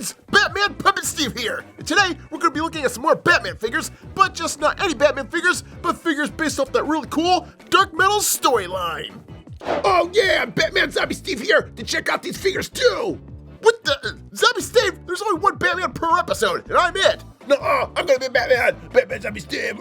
kids! Batman Puppet Steve here! And today, we're going to be looking at some more Batman figures, but just not any Batman figures, but figures based off that really cool Dark Metal storyline. Oh yeah, Batman Zombie Steve here to check out these figures too! What the? Zombie Steve? There's only one Batman per episode, and I'm it! No, I'm gonna be Batman! Batman Zombie Steve!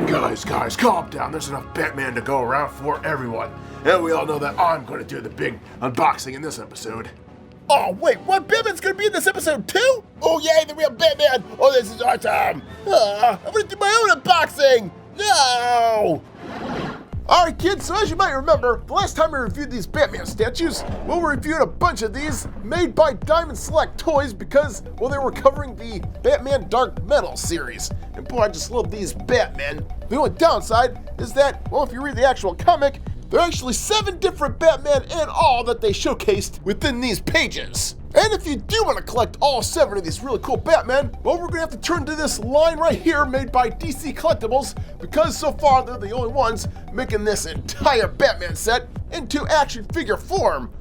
Guys, calm down. There's enough Batman to go around for everyone. And we all know that I'm going to do the big unboxing in this episode. Oh wait, what? Batman's gonna be in this episode too? Oh yay, the real Batman! Oh, this is awesome! I'm gonna do my own unboxing! No! Alright kids, so as you might remember, the last time we reviewed these Batman statues, we reviewed a bunch of these made by Diamond Select Toys because, well, they were covering the Batman Dark Metal series. And boy, I just love these Batmen. The only downside is that, well, if you read the actual comic, there are actually 7 different Batman in all that they showcased within these pages. And if you do want to collect all 7 of these really cool Batmen, well, we're going to have to turn to this line right here made by DC Collectables, because so far they're the only ones making this entire Batman set into action figure form.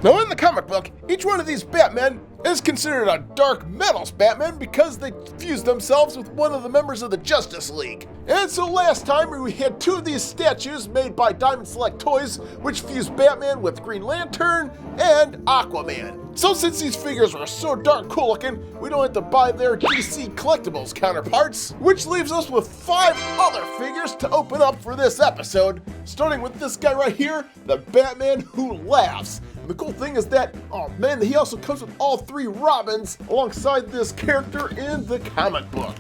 Now in the comic book, each one of these Batmen is considered a Dark Metals Batman because they fused themselves with one of the members of the Justice League. And so last time we had 2 of these statues made by Diamond Select Toys, which fused Batman with Green Lantern and Aquaman. So since these figures are so darn cool looking, we don't have to buy their DC Collectables counterparts, which leaves us with 5 other figures to open up for this episode, starting with this guy right here, the Batman Who Laughs. The cool thing is that, oh man, he also comes with all 3 Robins alongside this character in the comic book.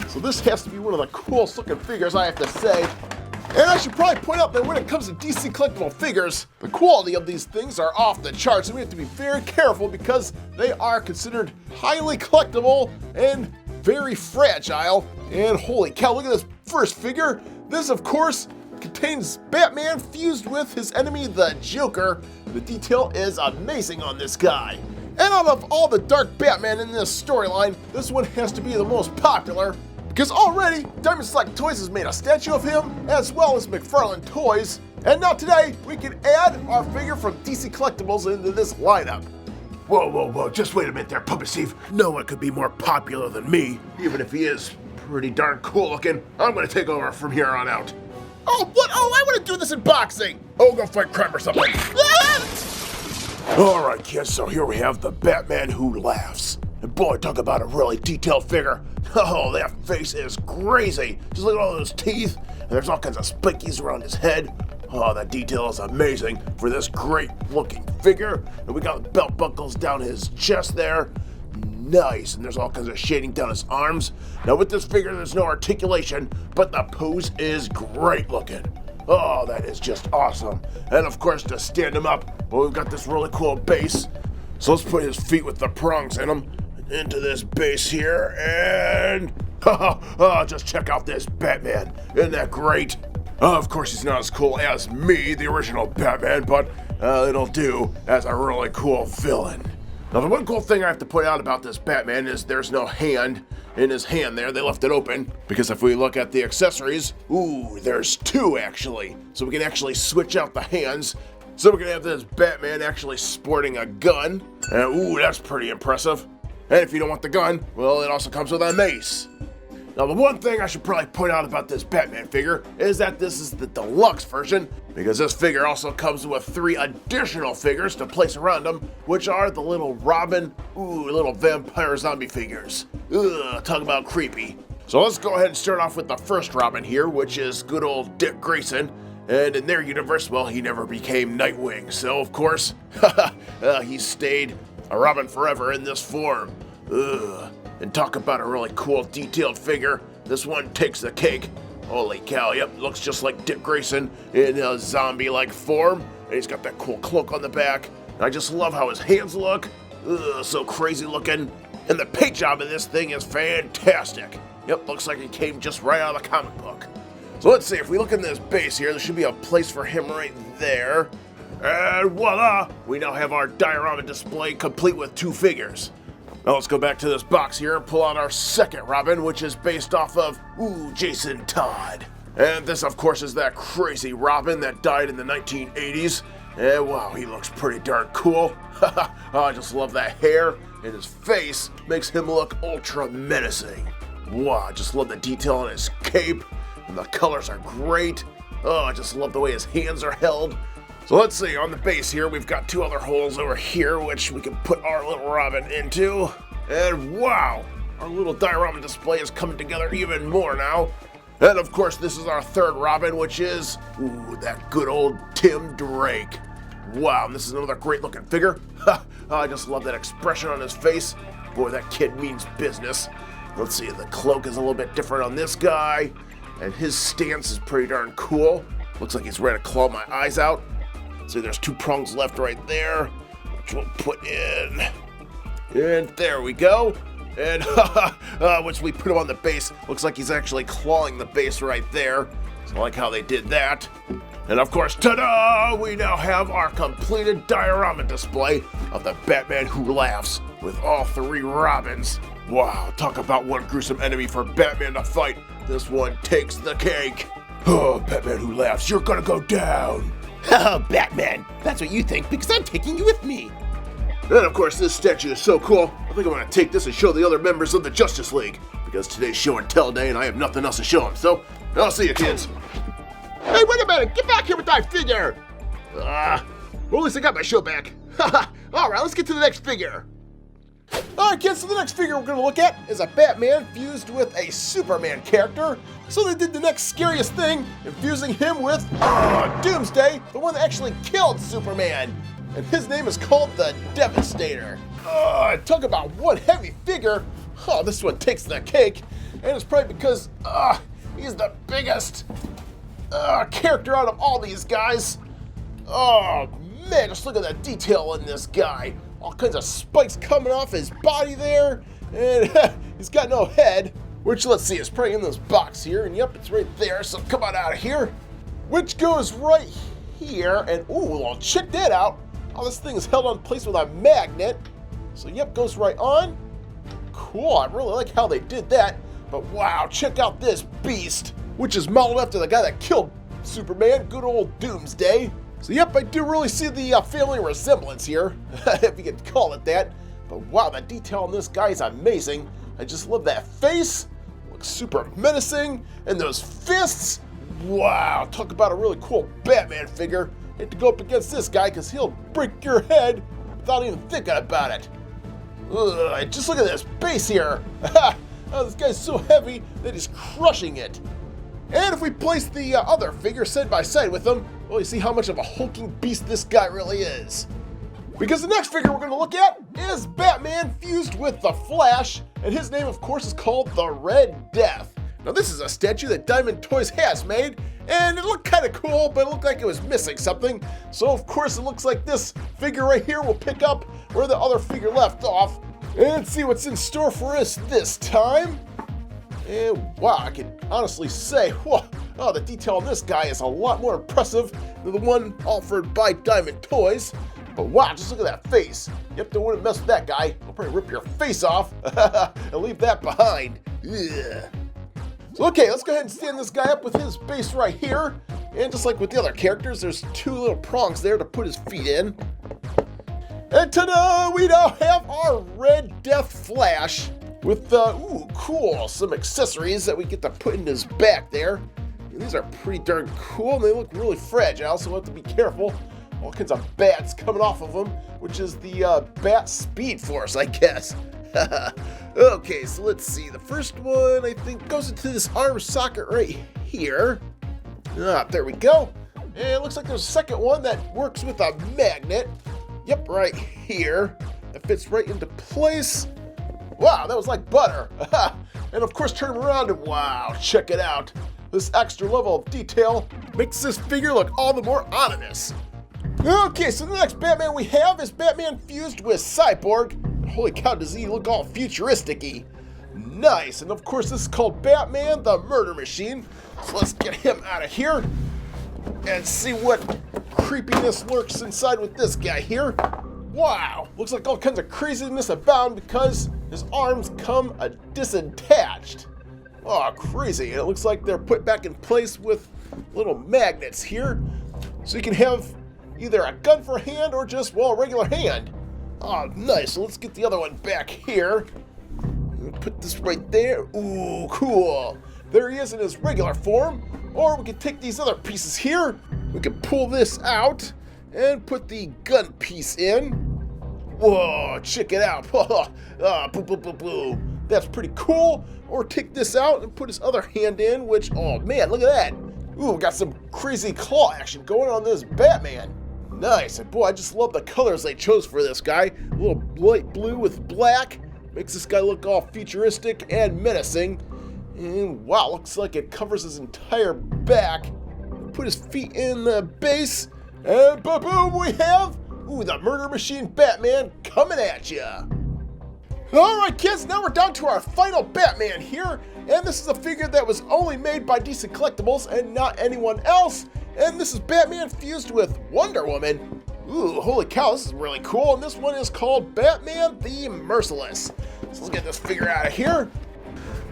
So this has to be one of the coolest looking figures, I have to say. And I should probably point out that when it comes to DC collectible figures, the quality of these things are off the charts, and we have to be very careful because they are considered highly collectible and very fragile. And holy cow, look at this first figure. This, of course, contains Batman fused with his enemy, the Joker. The detail is amazing on this guy. And out of all the Dark Batman in this storyline, this one has to be the most popular, because already Diamond Select Toys has made a statue of him, as well as McFarlane Toys. And now today, we can add our figure from DC Collectables into this lineup. Whoa, just wait a minute there, Puppet Steve. No one could be more popular than me, even if he is pretty darn cool looking. I'm gonna take over from here on out. Oh, what? Oh, I want to do this unboxing. Oh, go fight crime or something. Alright kids, so here we have the Batman Who Laughs. And boy, talk about a really detailed figure. Oh, that face is crazy. Just look at all those teeth. And there's all kinds of spikies around his head. Oh, that detail is amazing for this great looking figure. And we got belt buckles down his chest there. Nice, and there's all kinds of shading down his arms. Now with this figure, there's no articulation, but the pose is great looking. Oh, that is just awesome. And of course, to stand him up, well, we've got this really cool base. So let's put his feet with the prongs in them into this base here, and just check out this Batman. Isn't that great? Of course, he's not as cool as me, the original Batman, but it'll do as a really cool villain. Now, the one cool thing I have to point out about this Batman is there's no hand in his hand there. They left it open because if we look at the accessories, ooh, there's 2 actually. So we can actually switch out the hands. So we're gonna have this Batman actually sporting a gun. And ooh, that's pretty impressive. And if you don't want the gun, well, it also comes with a mace. Now, the one thing I should probably point out about this Batman figure is that this is the deluxe version, because this figure also comes with 3 additional figures to place around him, which are the little Robin, little vampire zombie figures. Talk about creepy. So let's go ahead and start off with the first Robin here, which is good old Dick Grayson. And in their universe, well, he never became Nightwing, so of course, he stayed a Robin forever in this form. And talk about a really cool detailed figure. This one takes the cake. Holy cow, yep, looks just like Dick Grayson in a zombie-like form. And he's got that cool cloak on the back. And I just love how his hands look. So crazy looking. And the paint job of this thing is fantastic. Yep, looks like it came just right out of the comic book. So let's see, if we look in this base here, there should be a place for him right there. And voila, we now have our diorama display complete with 2 figures. Now let's go back to this box here and pull out our second Robin, which is based off of, Jason Todd. And this, of course, is that crazy Robin that died in the 1980s. And wow, he looks pretty darn cool. I just love that hair and his face makes him look ultra menacing. Wow, I just love the detail on his cape, and the colors are great. Oh, I just love the way his hands are held. So let's see, on the base here, we've got 2 other holes over here, which we can put our little Robin into. And wow, our little diorama display is coming together even more now. And of course, this is our 3rd Robin, which is, ooh, that good old Tim Drake. Wow, this is another great looking figure. I just love that expression on his face. Boy, that kid means business. Let's see, the cloak is a little bit different on this guy, and his stance is pretty darn cool. Looks like he's ready to claw my eyes out. See, there's 2 prongs left right there, which we'll put in. And there we go. And once we put him on the base, looks like he's actually clawing the base right there. So I like how they did that. And of course, ta-da! We now have our completed diorama display of the Batman Who Laughs with all 3 Robins. Wow, talk about one gruesome enemy for Batman to fight. This one takes the cake. Oh, Batman Who Laughs, you're gonna go down. Oh, Batman, that's what you think because I'm taking you with me. And of course, this statue is so cool, I think I'm gonna take this and show the other members of the Justice League, because today's show and tell day and I have nothing else to show them, so I'll see you kids. Hey, wait a minute, get back here with that figure. Well, at least I got my show back. All right, let's get to the next figure. All right, kids, so the next figure we're going to look at is a Batman fused with a Superman character. So they did the next scariest thing, infusing him with Doomsday, the one that actually killed Superman. And his name is called the Devastator. Talk about one heavy figure. Oh, this one takes the cake. And it's probably because he's the biggest character out of all these guys. Oh, man, just look at that detail in this guy. All kinds of spikes coming off his body there, and he's got no head, which, let's see, is probably in this box here, and yep, it's right there, so come on out of here, which goes right here, and ooh, well, check that out. Oh, this thing is held on place with a magnet, so yep, goes right on. Cool, I really like how they did that, but wow, check out this beast, which is modeled after the guy that killed Superman, good old Doomsday. So yep, I do really see the family resemblance here, if you could call it that. But wow, the detail on this guy is amazing. I just love that face, looks super menacing, and those fists. Wow, talk about a really cool Batman figure. Hate to go up against this guy because he'll break your head without even thinking about it. Ugh, just look at this base here. Oh, this guy's so heavy that he's crushing it. And if we place the other figure side by side with them, well, you see how much of a hulking beast this guy really is. Because the next figure we're going to look at is Batman fused with the Flash, and his name, of course, is called the Red Death. Now, this is a statue that Diamond Toys has made, and it looked kind of cool, but it looked like it was missing something. So, of course, it looks like this figure right here will pick up where the other figure left off, and see what's in store for us this time. And wow, I can honestly say, whoa, oh, the detail on this guy is a lot more impressive than the one offered by Diamond Toys. But wow, just look at that face. Yep, don't want to mess with that guy. I'll probably rip your face off and leave that behind. Ugh. So okay, let's go ahead and stand this guy up with his base right here. And just like with the other characters, there's 2 little prongs there to put his feet in. And ta-da! We now have our Red Death Flash. With, ooh, cool, some accessories that we get to put in his back there. And these are pretty darn cool, and they look really fragile, so we'll have to be careful. All kinds of bats coming off of them, which is the Bat Speed Force, I guess. Okay, so let's see. The first one, I think, goes into this arm socket right here. There we go. And it looks like there's a second one that works with a magnet. Yep, right here. That fits right into place. Wow, that was like butter. And of course, turn around and wow, check it out. This extra level of detail makes this figure look all the more ominous. Okay, so the next Batman we have is Batman fused with Cyborg. Holy cow, does he look all futuristic-y. Nice, and of course this is called Batman the Murder Machine. So let's get him out of here and see what creepiness lurks inside with this guy here. Wow, looks like all kinds of craziness abound because his arms come disattached. Oh, crazy. And it looks like they're put back in place with little magnets here. So you can have either a gun for hand or just, well, a regular hand. Oh, nice. So let's get the other one back here. Put this right there. Ooh, cool. There he is in his regular form. Or we can take these other pieces here. We can pull this out and put the gun piece in. Whoa, check it out. Boom, boom, boom, boom. That's pretty cool. Or take this out and put his other hand in, which, oh man, look at that. Ooh, we got some crazy claw action going on this Batman. Nice. And boy, I just love the colors they chose for this guy. A little light blue with black. Makes this guy look all futuristic and menacing. And wow, looks like it covers his entire back. Put his feet in the base. And boom, we have, ooh, the Murder Machine Batman coming at ya. Alright kids, now we're down to our final Batman here. And this is a figure that was only made by DC Collectables and not anyone else. And this is Batman fused with Wonder Woman. Ooh, holy cow, this is really cool. And this one is called Batman the Merciless. So let's get this figure out of here.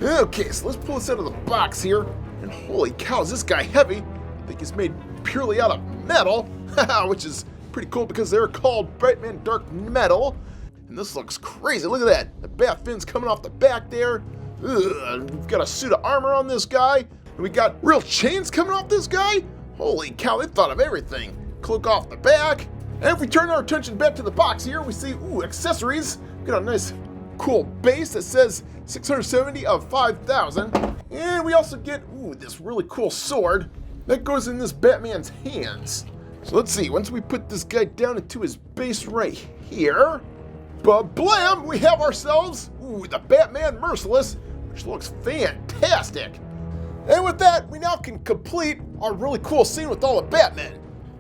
Okay, so let's pull this out of the box here. And holy cow, is this guy heavy? I think he's made purely out of metal, which is pretty cool because they're called Batman Dark Metal. And this looks crazy. Look at that. The bat fins coming off the back there. Ugh, we've got a suit of armor on this guy. And we got real chains coming off this guy. Holy cow, they thought of everything. Cloak off the back. And if we turn our attention back to the box here, we see, ooh, accessories. Got a nice, cool base that says 670 of 5,000. And we also get, ooh, this really cool sword that goes in this Batman's hands. So let's see, once we put this guy down into his base right here, blam, we have ourselves, ooh, the Batman Merciless, which looks fantastic. And with that, we now can complete our really cool scene with all the Batmen.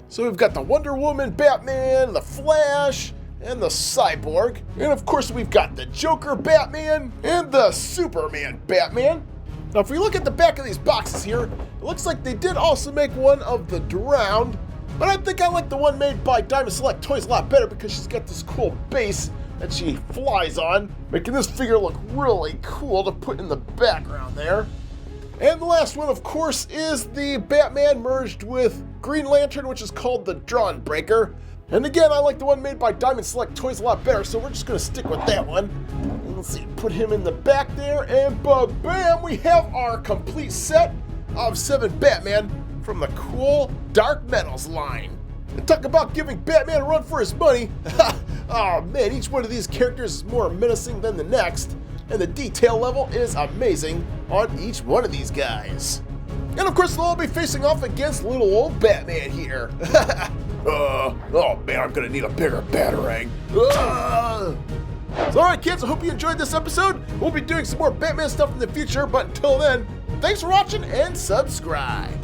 So we've got the Wonder Woman Batman, the Flash, and the Cyborg. And of course we've got the Joker Batman and the Superman Batman. Now if we look at the back of these boxes here, it looks like they did also make one of the Drowned, but I think I like the one made by Diamond Select Toys a lot better because she's got this cool base that she flies on, making this figure look really cool to put in the background there. And the last one, of course, is the Batman merged with Green Lantern, which is called the Drawn Breaker. And again, I like the one made by Diamond Select Toys a lot better, so we're just going to stick with that one. Let's see, put him in the back there, and bam, we have our complete set of 7 Batman from the cool Dark Metals line. And talk about giving Batman a run for his money. Oh man, each one of these characters is more menacing than the next, and the detail level is amazing on each one of these guys. And of course, they'll all be facing off against little old Batman here. Oh man, I'm gonna need a bigger batarang. So alright kids, I hope you enjoyed this episode. We'll be doing some more Batman stuff in the future, but until then, thanks for watching and subscribe.